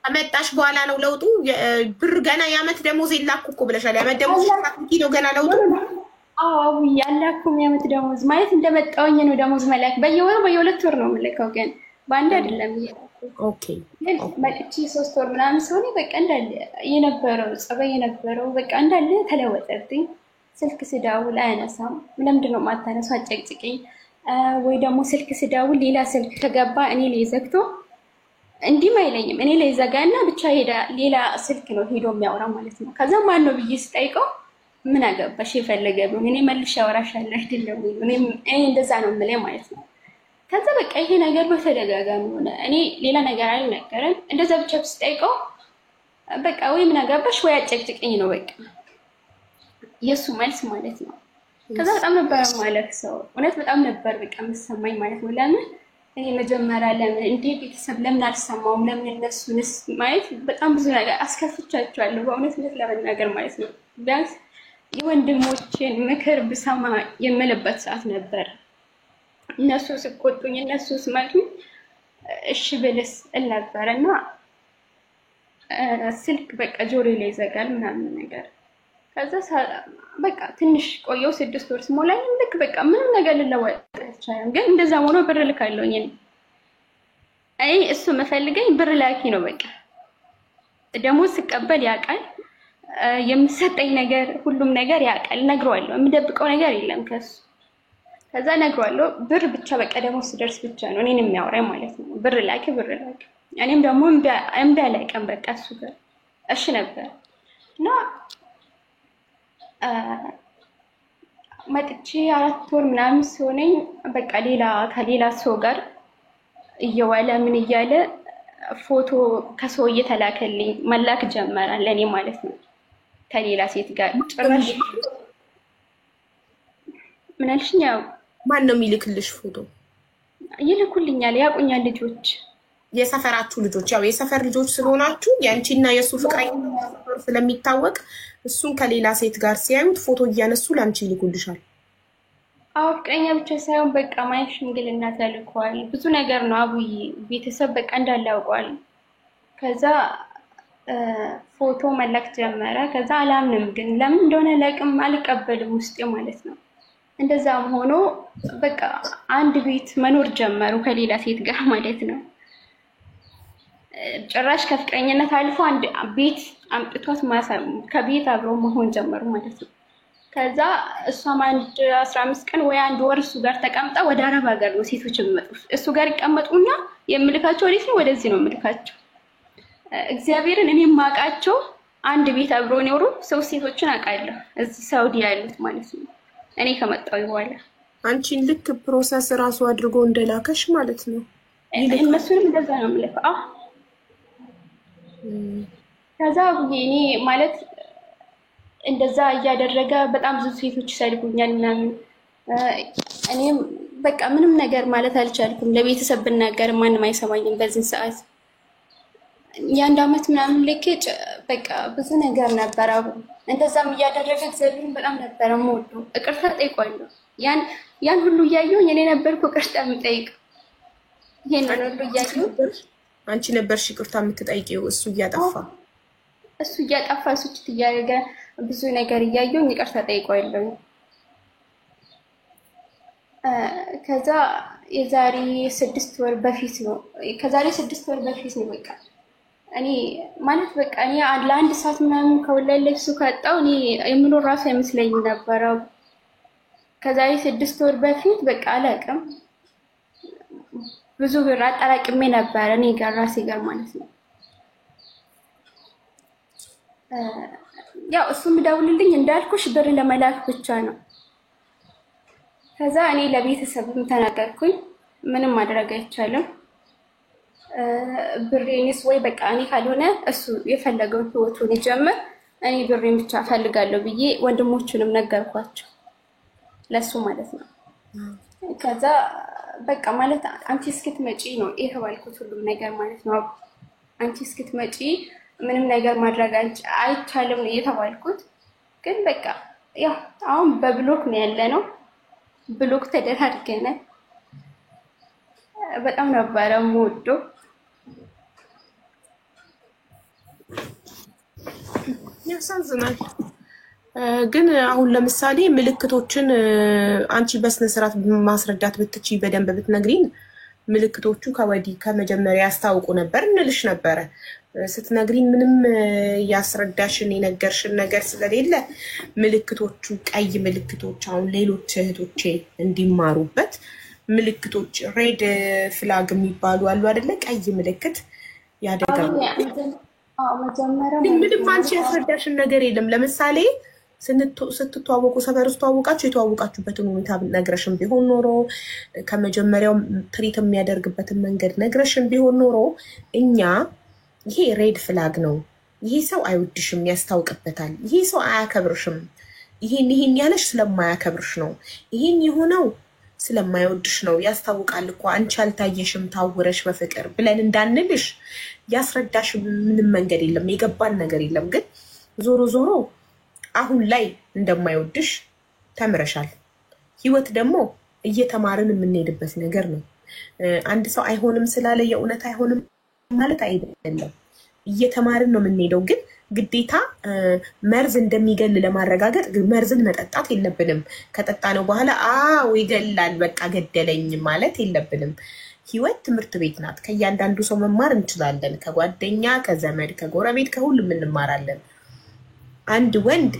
ከመጣሽ በኋላ ነው ለውጡ። ብር ገና የዓመት ደሞዝ የላኩ እኮ ብለሻል። የዓመት ደሞዝ ነው ገና ለውጡ። አዎ አቡዬ አላኩም። የዓመት ደሞዝ ማለት እንደመጣውኝ ነው ደሞዝ መላክ በየወሩ በየ2 ወር ነው የምልከው፣ ግን በአንድ አይደለም። ኦኬ መጥቼ 3 ወር ምናምን ሲሆን በቃ እንዳለ የነበረው ጸባይ የነበረው በቃ እንዳለ ተለወጠብኝ። ስልክ ስደውል አያነሳም። ለምንድን ነው የማታነሳው? አጨቅጭቅኝ ወይ ደግሞ ስልክ ስደውል ሌላ ስልክ ከገባ እኔ ላይ ዘግቶ እንዲህም አይለኝም። እኔ ላይ ዘጋና ብቻ ሄዳ ሌላ ስልክ ነው ሄዶ የሚያወራ ማለት ነው። ከዛ ማን ነው ብዬ ስጠይቀው ምን አገባሽ የፈለገ ቢሆን እኔ መልሼ አወራሻለሁ አይደለም ወይ? እኔ እንደዛ ነው የምልህ ማለት ነው። ከዛ በቃ ይሄ ነገር በተደጋጋሚ ሆነ። እኔ ሌላ ነገር አልነገረም። እንደዛ ብቻ ስጠይቀው በቃ ወይ ምን አገባሽ ወይ አጨቅጭቅኝ ነው በቃ የሱ መልስ ማለት ነው። ከዛ በጣም ነበር ማለት ሰው እውነት በጣም ነበር በቃ የምሰማኝ ማለት ነው። ለምን እኔ መጀመሪያ ለምን እንዴ ቤተሰብ ለምን አልሰማውም? ለምን እነሱንስ ማለት በጣም ብዙ ነገር አስከፍቻቸዋለሁ በእውነት ለመናገር ማለት ነው። ቢያንስ የወንድሞቼን ምክር ብሰማ የምልበት ሰዓት ነበር። እነሱ ሲቆጡኝ እነሱ ሲመቱኝ እሺ ብልስ እል ነበር እና ስልክ በቃ ጆሮዬ ላይ ይዘጋል ምናምን ነገር። ከዛ በቃ ትንሽ ቆየው 6 ወር ሲሞላኝ ልክ በቃ ምንም ነገር ልለወጥ አልቻለም። ግን እንደዛ ሆኖ ብር ልካለሁኝ እኔ እሱ መፈልገኝ ብር ላኪ ነው በቃ ደሞዝ ስቀበል ያውቃል። የምሰጠኝ ነገር ሁሉም ነገር ያውቃል። ነግሯለሁ። የምደብቀው ነገር የለም ከሱ። ከዛ ነግሯለሁ። ብር ብቻ በቃ ደሞዝ ሲደርስ ብቻ ነው እኔን የሚያወራኝ ማለት ነው። ብር ላኪ ብር ላኪ። እኔም ደግሞ እምቢ አላውቅም በቃ እሱ ጋር እሺ ነበር እና መጥቼ 4 ወር ምናምን ሲሆነኝ በቃ ከሌላ ሰው ጋር እየዋለ ምን እያለ ፎቶ ከሰው እየተላከልኝ መላክ ጀመረ ለኔ ማለት ነው። ከሌላ ሴት ጋር ጭራሽ ምን አልሽኝ? ያው ማን ነው የሚልክልሽ ፎቶ? ይልኩልኛል፣ ያቁኛል ልጆች፣ የሰፈራችሁ ልጆች። ያው የሰፈር ልጆች ስለሆናችሁ ያንቺና የሱ ፍቅረኛ ስለሚታወቅ እሱን ከሌላ ሴት ጋር ሲያዩት ፎቶ እያነሱ ላንቺ ይልኩልሻል። አዎ ፍቅረኛ ብቻ ሳይሆን በቃ ማይ ሽምግልና ተልኳል። ብዙ ነገር ነው አቡዬ። ቤተሰብ በቃ እንዳለ ያውቀዋል። ከዛ ፎቶ መላክ ጀመረ። ከዛ አላምንም፣ ግን ለምን እንደሆነ ለቅም አልቀበልም ውስጤ ማለት ነው። እንደዛም ሆኖ በቃ አንድ ቤት መኖር ጀመሩ ከሌላ ሴት ጋር ማለት ነው። ጭራሽ ከፍቅረኝነት አልፎ አንድ ቤት አምጥቷት ከቤት አብረው መሆን ጀመሩ ማለት ነው። ከዛ እሷም አንድ 15 ቀን ወይ አንድ ወር እሱ ጋር ተቀምጣ ወደ አረብ ሀገር ነው ሴቶች የሚመጡት። እሱ ጋር ይቀመጡና የምልካቸው ወዴት ነው? ወደዚህ ነው የምልካቸው። እግዚአብሔርን እኔ የማውቃቸው አንድ ቤት አብረው ኖሩ 3 ሴቶችን አውቃለሁ እዚህ ሳውዲ ያሉት ማለት ነው። እኔ ከመጣሁ በኋላ አንቺን ልክ ፕሮሰስ ራሱ አድርጎ እንደላከሽ ማለት ነው። እነሱንም እንደዛ ነው የምልከው። ከዛ እኔ ማለት እንደዛ እያደረገ በጣም ብዙ ሴቶች ይሰድቡኛል ምናምን። እኔም በቃ ምንም ነገር ማለት አልቻልኩም። ለቤተሰብ ብናገር ማንም አይሰማኝም በዚህ ሰዓት። የአንድ አመት ምናምን ልክ በቃ ብዙ ነገር ነበር አቡ። እንደዛም እያደረገ እግዚአብሔርን በጣም ነበር የምወደው። ይቅርታ ጠይቋለሁ። ያን ሁሉ እያየሁ እኔ ነበርኩ ይቅርታ የምጠይቀው። ይሄን ሁሉ እያየሁ አንቺ ነበርሽ ይቅርታ የምትጠይቂው። እሱ እያጠፋ እሱ እያደረገ ብዙ ነገር እያየሁ ይቅርታ ጠይቋለሁ። ከዛ የዛሬ 6 ወር በፊት ነው በቃ እኔ ማለት በቃ እኔ ለአንድ ሰዓት ምናምን ከወላይለ እሱ ካጣው እኔ የምኖር ራሱ አይመስለኝም ነበር። ከዛሬ 6 ወር በፊት በቃ አላውቅም ብዙ ብር አጠራቅሜ ነበር እኔ ጋር ራሴ ጋር ማለት ነው። ያው እሱም ደውልልኝ እንዳልኩሽ ብር ለመላክ ብቻ ነው። ከዛ እኔ ለቤተሰብም ተናገርኩኝ። ምንም ማድረግ አይቻልም። ብሬንስ ወይ በቃ እኔ ካልሆነ እሱ የፈለገውን ህይወቱን ይጀምር፣ እኔ ብሬን ብቻ ፈልጋለሁ ብዬ ወንድሞቹንም ነገርኳቸው፣ ለሱ ማለት ነው። ከዛ በቃ ማለት አንቺ እስክትመጪ ነው የተባልኩት ሁሉም ነገር ማለት ነው። አንቺ እስክትመጪ ምንም ነገር ማድረግ አይቻልም ነው የተባልኩት። ግን በቃ ያው አሁን በብሎክ ነው ያለነው። ብሎክ ተደራርገናል። በጣም ነበረ የምወደው። ያሳዝናል። ግን አሁን ለምሳሌ ምልክቶችን አንቺ በስነ ስርዓት ማስረዳት ብትችይ በደንብ ብትነግሪን ምልክቶቹ ከወዲህ ከመጀመሪያ ያስታውቁ ነበር እንልሽ ነበረ። ስትነግሪን ምንም ያስረዳሽን የነገርሽን ነገር ስለሌለ ምልክቶቹ ቀይ ምልክቶች አሁን ሌሎች እህቶቼ እንዲማሩበት ምልክቶች ሬድ ፍላግ የሚባሉ አሉ አይደለ? ቀይ ምልክት ያደጋል። ምንም አንቺ ያስረዳሽን ነገር የለም። ለምሳሌ ስትተዋወቁ ሰፈር ውስጥ ተዋወቃችሁ የተዋወቃችሁበትን ሁኔታ ነግረሽን ቢሆን ኖሮ ከመጀመሪያው ትሪት የሚያደርግበትን መንገድ ነግረሽን ቢሆን ኖሮ እኛ ይሄ ሬድ ፍላግ ነው፣ ይሄ ሰው አይወድሽም ያስታውቅበታል፣ ይሄ ሰው አያከብርሽም፣ ይሄን ያለሽ ስለማያከብርሽ ነው፣ ይሄን የሆነው ስለማይወድሽ ነው ያስታውቃል እኮ አንቺ አልታየሽም ታውረሽ በፍቅር ብለን እንዳንልሽ ያስረዳሽ ምንም መንገድ የለም፣ የገባን ነገር የለም። ግን ዞሮ ዞሮ አሁን ላይ እንደማይወድሽ ተምረሻል። ህይወት ደግሞ እየተማርን የምንሄድበት ነገር ነው። አንድ ሰው አይሆንም ስላለ የእውነት አይሆንም ማለት አይደለም። እየተማርን ነው የምንሄደው። ግን ግዴታ መርዝ እንደሚገል ለማረጋገጥ መርዝን መጠጣት የለብንም። ከጠጣ ነው በኋላ ይገላል በቃ ገደለኝ ማለት የለብንም። ህይወት ትምህርት ቤት ናት። ከእያንዳንዱ ሰው መማር እንችላለን። ከጓደኛ፣ ከዘመድ፣ ከጎረቤት፣ ከሁሉም እንማራለን። አንድ ወንድ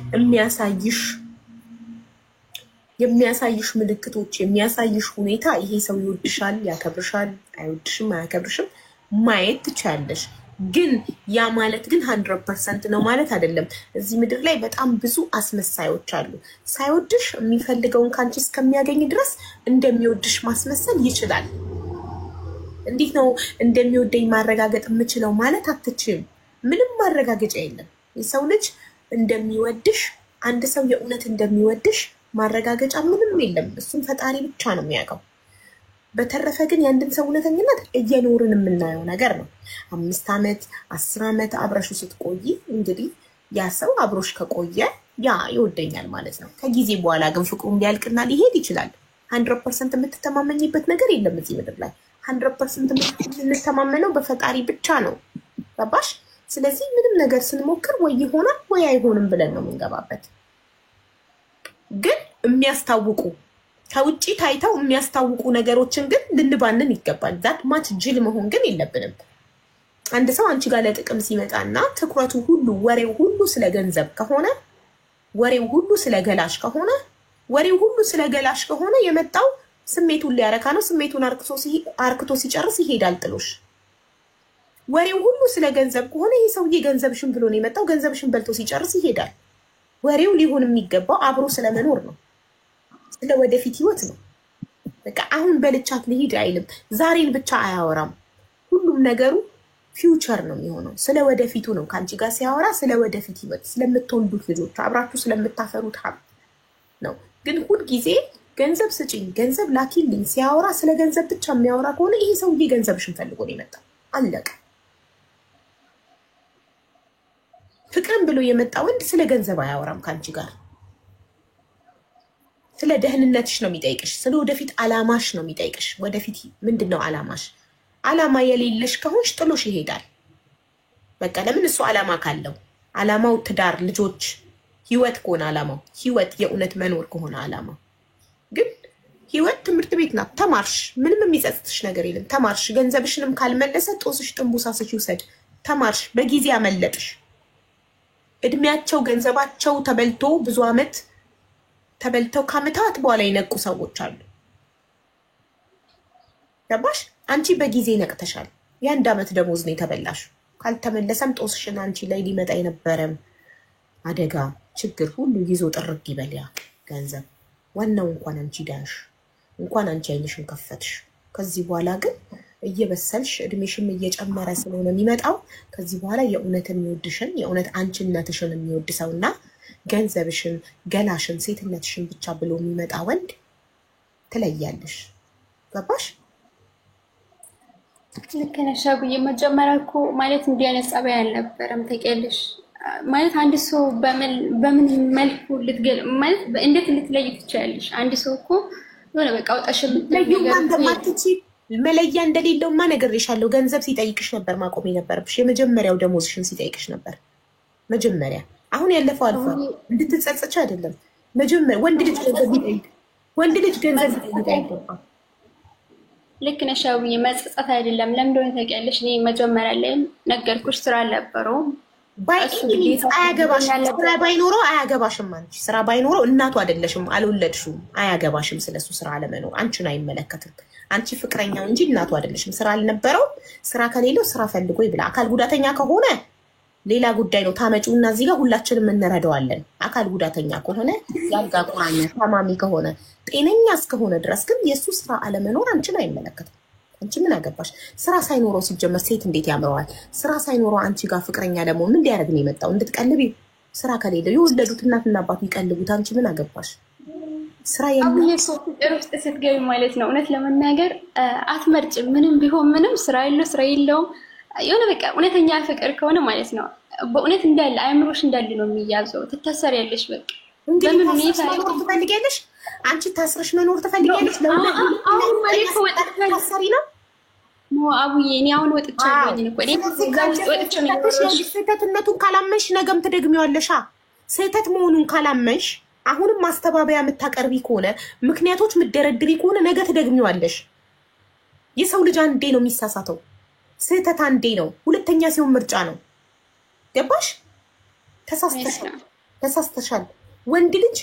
የሚያሳይሽ ምልክቶች የሚያሳይሽ ሁኔታ ይሄ ሰው ይወድሻል፣ ያከብርሻል፣ አይወድሽም፣ አያከብርሽም ማየት ትችያለሽ። ግን ያ ማለት ግን 100% ነው ማለት አይደለም። እዚህ ምድር ላይ በጣም ብዙ አስመሳዮች አሉ። ሳይወድሽ የሚፈልገውን ካንቺ እስከሚያገኝ ድረስ እንደሚወድሽ ማስመሰል ይችላል። እንዴት ነው እንደሚወደኝ ማረጋገጥ የምችለው ማለት አትችይም። ምንም ማረጋገጫ የለም። የሰው ልጅ እንደሚወድሽ አንድ ሰው የእውነት እንደሚወድሽ ማረጋገጫ ምንም የለም። እሱም ፈጣሪ ብቻ ነው የሚያውቀው። በተረፈ ግን የአንድን ሰው እውነተኝነት እየኖርን የምናየው ነገር ነው። 5 ዓመት 10 ዓመት አብረሹ ስትቆይ እንግዲህ ያ ሰው አብሮሽ ከቆየ ያ ይወደኛል ማለት ነው። ከጊዜ በኋላ ግን ፍቅሩን ሊያልቅና ሊሄድ ይችላል። 100% የምትተማመኝበት ነገር የለም እዚህ ምድር ላይ። 100% የምትተማመነው በፈጣሪ ብቻ ነው። ገባሽ? ስለዚህ ምንም ነገር ስንሞክር ወይ ይሆናል ወይ አይሆንም ብለን ነው የምንገባበት። ግን የሚያስታውቁ ከውጪ ታይተው የሚያስታውቁ ነገሮችን ግን ልንባንን ይገባል። ዛት ማች ጅል መሆን ግን የለብንም። አንድ ሰው አንቺ ጋር ለጥቅም ሲመጣና ትኩረቱ ሁሉ ወሬው ሁሉ ስለ ገንዘብ ከሆነ ወሬው ሁሉ ስለ ገላሽ ከሆነ ወሬው ሁሉ ስለ ገላሽ ከሆነ የመጣው ስሜቱን ሊያረካ ነው። ስሜቱን አርክቶ ሲጨርስ ይሄዳል ጥሎሽ። ወሬው ሁሉ ስለ ገንዘብ ከሆነ ይሄ ሰውዬ ገንዘብሽን ብሎ ነው የመጣው። ገንዘብሽን በልቶ ሲጨርስ ይሄዳል። ወሬው ሊሆን የሚገባው አብሮ ስለመኖር ነው፣ ስለ ወደፊት ህይወት ነው። በቃ አሁን በልቻት ልሂድ አይልም። ዛሬን ብቻ አያወራም። ሁሉም ነገሩ ፊውቸር ነው የሚሆነው። ስለ ወደፊቱ ነው ከአንቺ ጋር ሲያወራ፣ ስለ ወደፊት ህይወት፣ ስለምትወልዱት ልጆች፣ አብራችሁ ስለምታፈሩት ሀብት ነው። ግን ሁልጊዜ ገንዘብ ስጪኝ፣ ገንዘብ ላኪልኝ ሲያወራ ስለ ገንዘብ ብቻ የሚያወራ ከሆነ ይሄ ሰውዬ ገንዘብሽን ፈልጎ ነው የመጣው። አለቀ። ፍቅርን ብሎ የመጣ ወንድ ስለ ገንዘብ አያወራም ከአንቺ ጋር። ስለ ደህንነትሽ ነው የሚጠይቅሽ። ስለ ወደፊት አላማሽ ነው የሚጠይቅሽ። ወደፊት ምንድነው አላማሽ? አላማ የሌለሽ ከሆንሽ ጥሎሽ ይሄዳል። በቃ ለምን? እሱ አላማ ካለው፣ አላማው ትዳር፣ ልጆች፣ ህይወት ከሆነ አላማው ህይወት የእውነት መኖር ከሆነ አላማው። ግን ህይወት ትምህርት ቤት ናት። ተማርሽ፣ ምንም የሚጸጽትሽ ነገር የለም። ተማርሽ፣ ገንዘብሽንም ካልመለሰ ጦስሽ ጥንቡሳስሽ ይውሰድ። ተማርሽ፣ በጊዜ አመለጥሽ። እድሜያቸው ገንዘባቸው ተበልቶ ብዙ አመት ተበልተው ከአመታት በኋላ የነቁ ሰዎች አሉ። ገባሽ? አንቺ በጊዜ ነቅተሻል። የ1 አመት ደሞዝ ነው የተበላሽ። ካልተመለሰም ጦስሽን አንቺ ላይ ሊመጣ የነበረም አደጋ ችግር ሁሉ ይዞ ጥርግ ይበል ያ ገንዘብ። ዋናው እንኳን አንቺ ዳንሽ። እንኳን አንቺ አይንሽን ከፈትሽ። ከዚህ በኋላ ግን እየበሰልሽ እድሜሽም እየጨመረ ስለሆነ የሚመጣው ከዚህ በኋላ የእውነት የሚወድሽን የእውነት አንቺነትሽን የሚወድ ሰውና ገንዘብሽን፣ ገላሽን፣ ሴትነትሽን ብቻ ብሎ የሚመጣ ወንድ ትለያለሽ። ገባሽ? ልክ ነሽ አቡዬ። መጀመሪያ እኮ ማለት እንዲህ አይነት ጸባይ አልነበረም ታውቂያለሽ። ማለት አንድ ሰው በምን መልኩ ማለት እንዴት ልትለይ ትችያለሽ? አንድ ሰው እኮ የሆነ በቃ አውጣሽ መለያ እንደሌለውማ ነግሬሻለሁ። ገንዘብ ሲጠይቅሽ ነበር ማቆም የነበረብሽ። የመጀመሪያው ደሞዝሽን ሲጠይቅሽ ነበር መጀመሪያ። አሁን ያለፈው አልፏል። እንድትጸጸች አይደለም። መጀመሪያ ወንድ ልጅ ገንዘብ ቢጠይቅ አይገባም። ልክ ነሽ አቡዬ። መጸጸት አይደለም። ለምን እንደሆነ ታውቂያለሽ? እኔ መጀመሪያ ላይ ነገርኩሽ ስራ አልነበረውም። አያገባሽም። ስራ ባይኖረው አያገባሽም። አንቺ ስራ ባይኖረው እናቱ አይደለሽም፣ አልወለድሽም። አያገባሽም። ስለሱ ስራ አለመኖር አንቺን አይመለከትም። አንቺ ፍቅረኛው እንጂ እናቱ አይደለሽም። ስራ አልነበረው። ስራ ከሌለው ስራ ፈልጎ ይብላ። አካል ጉዳተኛ ከሆነ ሌላ ጉዳይ ነው። ታመጪውና እዚህ ጋር ሁላችንም እንረዳዋለን። አካል ጉዳተኛ ከሆነ ያልጋ ቁራኛ ታማሚ ከሆነ ጤነኛ እስከሆነ ድረስ ግን የሱ ስራ አለመኖር አንቺን አይመለከትም። አንቺ ምን አገባሽ? ስራ ሳይኖረው ሲጀመር ሴት እንዴት ያምረዋል? ስራ ሳይኖረው አንቺ ጋር ፍቅረኛ ደግሞ ምን ሊያደርግ ነው የመጣው? እንድትቀልቢ። ስራ ከሌለው የወለዱት እናትና አባት ይቀልቡት። አንቺ ምን አገባሽ? ስራ አቡዬ ሰው ፍቅር ውስጥ ስትገቢ ማለት ነው እውነት ለመናገር አትመርጭም። ምንም ቢሆን ምንም ስራ የለውም የሆነ በቃ እውነተኛ ፍቅር ከሆነ ማለት ነው በእውነት እንዳለ አይምሮሽ እንዳለ ነው የሚያዘው። ትታሰሪያለሽ። በቃ በምን ሁኔታ ትፈልጊያለሽ? አንቺ ታስረሽ መኖር ትፈልጊያለሽ? አሁን ማለት ወጣታሪ ነው አቡዬ። እኔ አሁን ወጥቻለሁ እኮ ስህተትነቱን ካላመንሽ ነገም ትደግሚዋለሽ። ስህተት መሆኑን ካላመንሽ አሁንም ማስተባበያ የምታቀርቢ ከሆነ ምክንያቶች ምደረድሪ ከሆነ ነገ ትደግሚዋለሽ። የሰው ልጅ አንዴ ነው የሚሳሳተው። ስህተት አንዴ ነው፣ ሁለተኛ ሲሆን ምርጫ ነው። ገባሽ? ተሳስተሻል። ወንድ ልጅ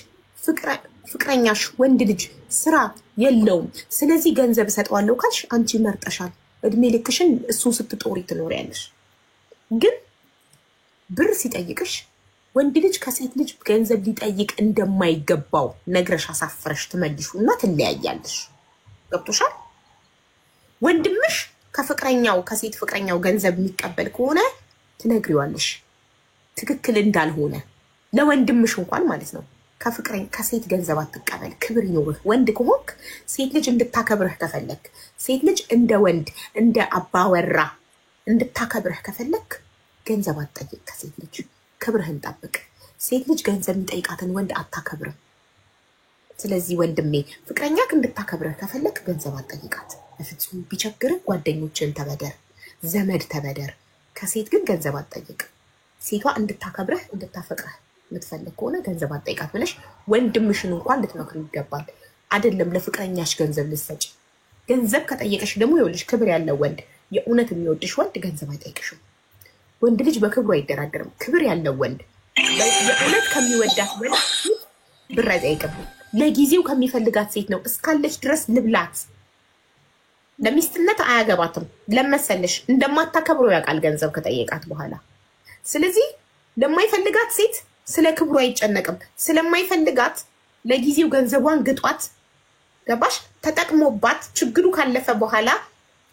ፍቅረኛሽ ወንድ ልጅ ስራ የለውም፣ ስለዚህ ገንዘብ እሰጠዋለሁ ካልሽ አንቺ መርጠሻል። እድሜ ልክሽን እሱ ስትጦሪ ትኖሪያለሽ። ግን ብር ሲጠይቅሽ ወንድ ልጅ ከሴት ልጅ ገንዘብ ሊጠይቅ እንደማይገባው ነግረሽ አሳፍረሽ ትመልሹና ትለያያለሽ። ገብቶሻል? ወንድምሽ ከፍቅረኛው ከሴት ፍቅረኛው ገንዘብ የሚቀበል ከሆነ ትነግሪዋለሽ ትክክል እንዳልሆነ ለወንድምሽ እንኳን ማለት ነው። ከሴት ገንዘብ አትቀበል፣ ክብር ይኖርህ። ወንድ ከሆንክ ሴት ልጅ እንድታከብርህ ከፈለክ፣ ሴት ልጅ እንደ ወንድ እንደ አባወራ እንድታከብርህ ከፈለክ ገንዘብ አትጠይቅ ከሴት ልጅ። ክብርህን ጠብቅ። ሴት ልጅ ገንዘብ የሚጠይቃትን ወንድ አታከብርም። ስለዚህ ወንድሜ ፍቅረኛክ እንድታከብርህ ከፈለክ ገንዘብ አትጠይቃት በፍጹም። ቢቸግርህ ጓደኞችን ተበደር፣ ዘመድ ተበደር። ከሴት ግን ገንዘብ አትጠይቅ። ሴቷ እንድታከብርህ እንድታፈቅርህ የምትፈልግ ከሆነ ገንዘብ አትጠይቃት ብለሽ ወንድምሽን እንኳን ልትመክሩ ይገባል። አይደለም ለፍቅረኛሽ ገንዘብ ልትሰጪ። ገንዘብ ከጠየቀሽ ደግሞ ይኸውልሽ ክብር ያለው ወንድ፣ የእውነት የሚወድሽ ወንድ ገንዘብ አይጠይቅሽም። ወንድ ልጅ በክብሩ አይደራደርም። ክብር ያለው ወንድ የእውነት ከሚወዳት ወንድ ብር አይጠይቅም። ለጊዜው ከሚፈልጋት ሴት ነው። እስካለች ድረስ ልብላት። ለሚስትነት አያገባትም። ለመሰለሽ እንደማታከብሮ ያውቃል ገንዘብ ከጠየቃት በኋላ። ስለዚህ ለማይፈልጋት ሴት ስለ ክብሩ አይጨነቅም። ስለማይፈልጋት ለጊዜው ገንዘቧን ግጧት፣ ገባሽ? ተጠቅሞባት ችግሩ ካለፈ በኋላ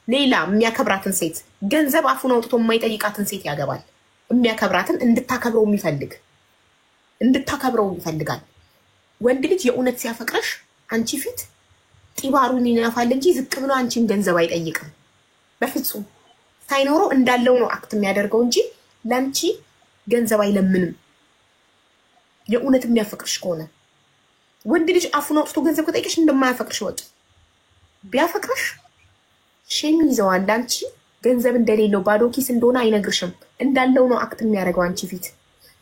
ሌላ የሚያከብራትን ሴት ገንዘብ አፉን አውጥቶ የማይጠይቃትን ሴት ያገባል። የሚያከብራትን እንድታከብረው ይፈልጋል። ወንድ ልጅ የእውነት ሲያፈቅረሽ አንቺ ፊት ጢባሩን ይነፋል እንጂ ዝቅ ብሎ አንቺን ገንዘብ አይጠይቅም በፍጹም። ሳይኖረው እንዳለው ነው አክት የሚያደርገው እንጂ ለአንቺ ገንዘብ አይለምንም። የእውነት የሚያፈቅርሽ ከሆነ ወንድ ልጅ አፉን አውጥቶ ገንዘብ ከጠየቀሽ እንደማያፈቅርሽ ወቂ። ቢያፈቅርሽ ሼም ይዘዋል። አንቺ ገንዘብ እንደሌለው ባዶ ኪስ እንደሆነ አይነግርሽም። እንዳለው ነው አክት የሚያደርገው አንቺ ፊት።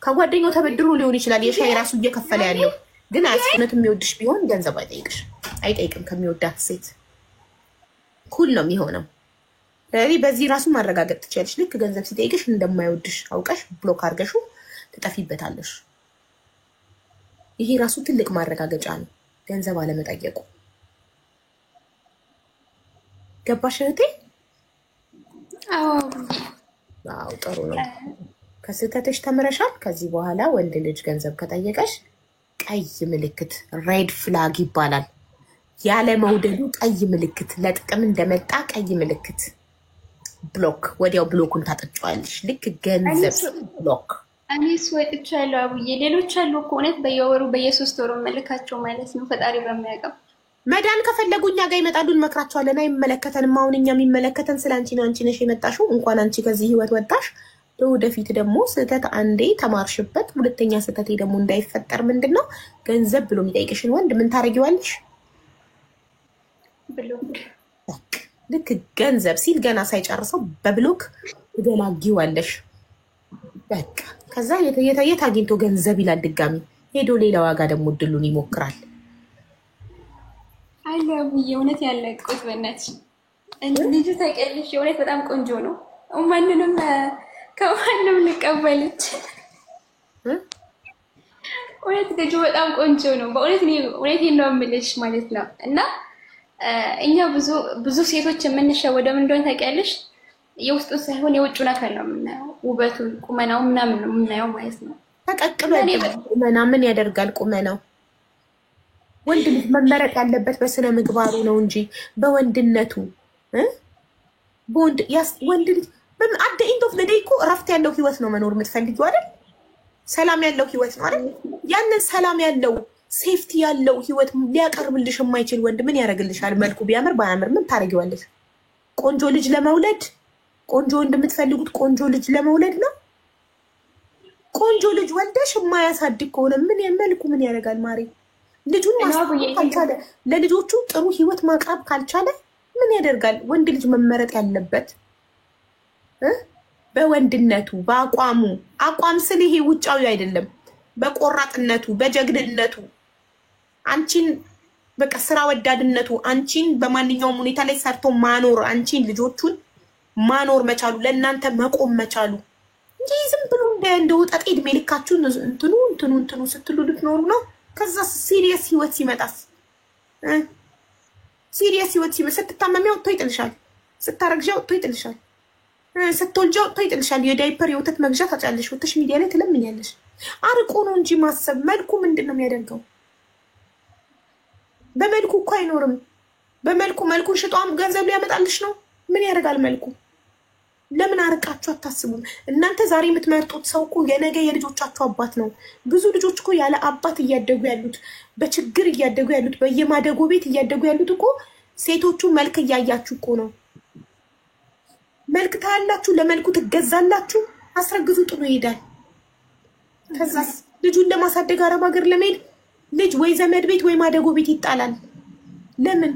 ከጓደኛው ተበድሮ ሊሆን ይችላል የሻይ ራሱ እየከፈለ ያለው ግን እውነት የሚወድሽ ቢሆን ገንዘብ አይጠይቅም። ከሚወዳት ሴት ኩል ነው የሚሆነው። ስለዚህ በዚህ ራሱ ማረጋገጥ ትችያለሽ። ልክ ገንዘብ ሲጠይቅሽ እንደማይወድሽ አውቀሽ ብሎክ አድርገሽው ትጠፊበታለሽ። ይሄ ራሱ ትልቅ ማረጋገጫ ነው ገንዘብ አለመጠየቁ። ገባሽ እህቴ? አዎ ጥሩ ነው። ከስህተትሽ ተምረሻል። ከዚህ በኋላ ወንድ ልጅ ገንዘብ ከጠየቀሽ ቀይ ምልክት ሬድ ፍላግ ይባላል። ያለ መውደዱ ቀይ ምልክት ለጥቅም እንደመጣ ቀይ ምልክት ብሎክ ወዲያው ብሎኩን ታጠጫዋለሽ። ልክ ገንዘብ ብሎክ እኔስ ወጥቻለሁ አቡዬ። ሌሎች አሉ እኮ እውነት በየወሩ በየ3 ወሩ መልካቸው ማለት ነው። ፈጣሪ በሚያውቀው መዳን ከፈለጉ እኛ ጋር ይመጣሉ፣ እንመክራቸዋለን። አይመለከተንም። አሁን እኛ የሚመለከተን ስለ አንቺ ነው። አንቺ ነሽ የመጣሽው። እንኳን አንቺ ከዚህ ህይወት ወጣሽ። ለወደፊት ደግሞ ስህተት አንዴ ተማርሽበት፣ ሁለተኛ ስህተቴ ደግሞ እንዳይፈጠር ምንድነው ገንዘብ ብሎ የሚጠይቅሽን ወንድ ምን ታረጊዋለሽ? ብሎክ ልክ ገንዘብ ሲል ገና ሳይጨርሰው በብሎክ ትገላጊዋለሽ። በቃ ከዛ የት አግኝቶ ገንዘብ ይላል ድጋሚ ሄዶ ሌላ ዋጋ ደግሞ እድሉን ይሞክራል። አለ አቡዬ እውነት ያለቁት በእናትሽ ልጁ ታውቂያለሽ፣ የእውነት በጣም ቆንጆ ነው። ማንንም ከማንም ልቀበልች እውነት ልጁ በጣም ቆንጆ ነው። እውነቴን ነው የምልሽ ማለት ነው። እና እኛ ብዙ ሴቶች የምንሸወደው ምን እንደሆነ ታውቂያለሽ? የውስጡን ሳይሆን የውጭውን አካል ነው የምናየው። ውበቱን፣ ቁመናው ምናምን ነው የምናየው ማለት ነው። ተቀቅሎ ቁመና ምን ያደርጋል? ቁመናው ወንድ ልጅ መመረጥ ያለበት በስነ ምግባሩ ነው እንጂ በወንድነቱ ወንድ ልጅ አደ ኢንድ ኦፍ ዘ ዴይ እኮ እረፍት ያለው ህይወት ነው መኖር የምትፈልጊው አይደል? ሰላም ያለው ህይወት ነው አይደል? ያንን ሰላም ያለው ሴፍቲ ያለው ህይወት ሊያቀርብልሽ የማይችል ወንድ ምን ያደርግልሻል? መልኩ ቢያምር ባያምር ምን ታደርጊዋለሽ? ቆንጆ ልጅ ለመውለድ ቆንጆ ወንድ የምትፈልጉት ቆንጆ ልጅ ለመውለድ ነው። ቆንጆ ልጅ ወልደሽ የማያሳድግ ከሆነ ምን መልኩ ምን ያደርጋል? ማሬ ልጁን ማሳደግ ካልቻለ ለልጆቹ ጥሩ ህይወት ማቅረብ ካልቻለ ምን ያደርጋል? ወንድ ልጅ መመረጥ ያለበት በወንድነቱ በአቋሙ። አቋም ስል ይሄ ውጫዊ አይደለም፣ በቆራጥነቱ በጀግንነቱ አንቺን በቃ ስራ ወዳድነቱ አንቺን በማንኛውም ሁኔታ ላይ ሰርቶ ማኖር አንቺን ልጆቹን ማኖር መቻሉ ለእናንተ መቆም መቻሉ እንጂ ዝም ብሎ እንደ ወጣት እድሜ ልካችሁን እንትኑ ስትሉ ልትኖሩ ነው። ከዛ ሲሪየስ ህይወት ሲመጣስ ሲሪየስ ህይወት ስትታመሚ ወጥቶ ይጥልሻል፣ ስታረግዣ ወጥቶ ይጥልሻል፣ ስትወልጃ ወጥቶ ይጥልሻል። የዳይፐር የወተት መግዣ ታጫለሽ፣ ወጥተሽ ሚዲያ ላይ ትለምኛለሽ። አርቆ ነው እንጂ ማሰብ። መልኩ ምንድን ነው የሚያደርገው? በመልኩ እኮ አይኖርም። መልኩን ሽጧም ገንዘብ ሊያመጣልሽ ነው። ምን ያደርጋል መልኩ? ለምን አርቃችሁ አታስቡም? እናንተ ዛሬ የምትመርጡት ሰው እኮ የነገ የልጆቻችሁ አባት ነው። ብዙ ልጆች እኮ ያለ አባት እያደጉ ያሉት፣ በችግር እያደጉ ያሉት፣ በየማደጎ ቤት እያደጉ ያሉት እኮ ሴቶቹ መልክ እያያችሁ እኮ ነው። መልክ ታያላችሁ፣ ለመልኩ ትገዛላችሁ። አስረግዙ፣ ጥሎ ይሄዳል። ከዛ ልጁን ለማሳደግ አረብ ሀገር ለመሄድ ልጅ ወይ ዘመድ ቤት ወይ ማደጎ ቤት ይጣላል። ለምን?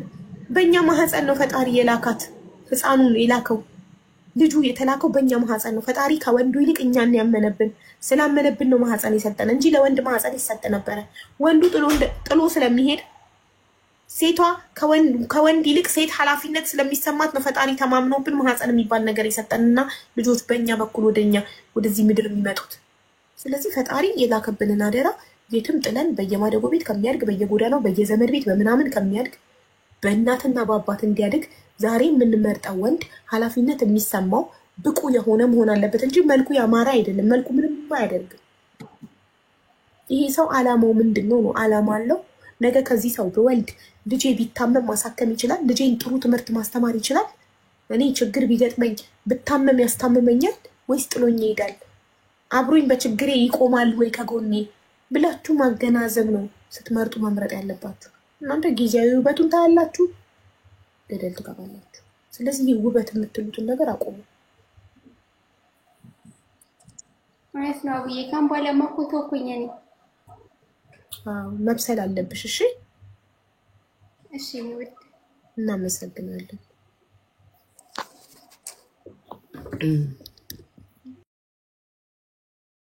በእኛ ማህፀን ነው ፈጣሪ የላካት። ህፃኑን የላከው ልጁ የተላከው በእኛ ማህፀን ነው። ፈጣሪ ከወንዱ ይልቅ እኛን ያመነብን፣ ስላመነብን ነው ማህፀን የሰጠን እንጂ ለወንድ ማህፀን ይሰጥ ነበረ። ወንዱ ጥሎ ስለሚሄድ ሴቷ ከወንድ ይልቅ ሴት ኃላፊነት ስለሚሰማት ነው ፈጣሪ ተማምኖብን ማህፀን የሚባል ነገር የሰጠንና ልጆች በእኛ በኩል ወደዚህ ምድር የሚመጡት። ስለዚህ ፈጣሪ የላከብንን አደራ የትም ጥለን በየማደጎ ቤት ከሚያድግ በየጎዳናው በየዘመድ ቤት በምናምን ከሚያድግ በእናትና በአባት እንዲያድግ ዛሬ የምንመርጠው ወንድ ኃላፊነት የሚሰማው ብቁ የሆነ መሆን አለበት እንጂ መልኩ ያማረ አይደለም። መልኩ ምንም አያደርግም። ይሄ ሰው አላማው ምንድነው ነው? አላማ አለው። ነገ ከዚህ ሰው በወልድ ልጄ ቢታመም ማሳከም ይችላል። ልጄን ጥሩ ትምህርት ማስተማር ይችላል። እኔ ችግር ቢገጥመኝ ብታመም ያስታምመኛል ወይስ ጥሎኝ ይሄዳል? አብሮኝ በችግሬ ይቆማል ወይ ከጎኔ ብላችሁ ማገናዘብ ነው ስትመርጡ መምረጥ ያለባችሁ። እናንተ ጊዜያዊ ውበቱን ታያላችሁ፣ ገደል ትገባላችሁ። ስለዚህ ውበት የምትሉትን ነገር አቆሙ። ማለት ነው አብዬ። ካም በኋላ ማኮቶ እኮኛ ነኝ። መብሰል አለብሽ። እሺ እሺ፣ ውድ እናመሰግናለን።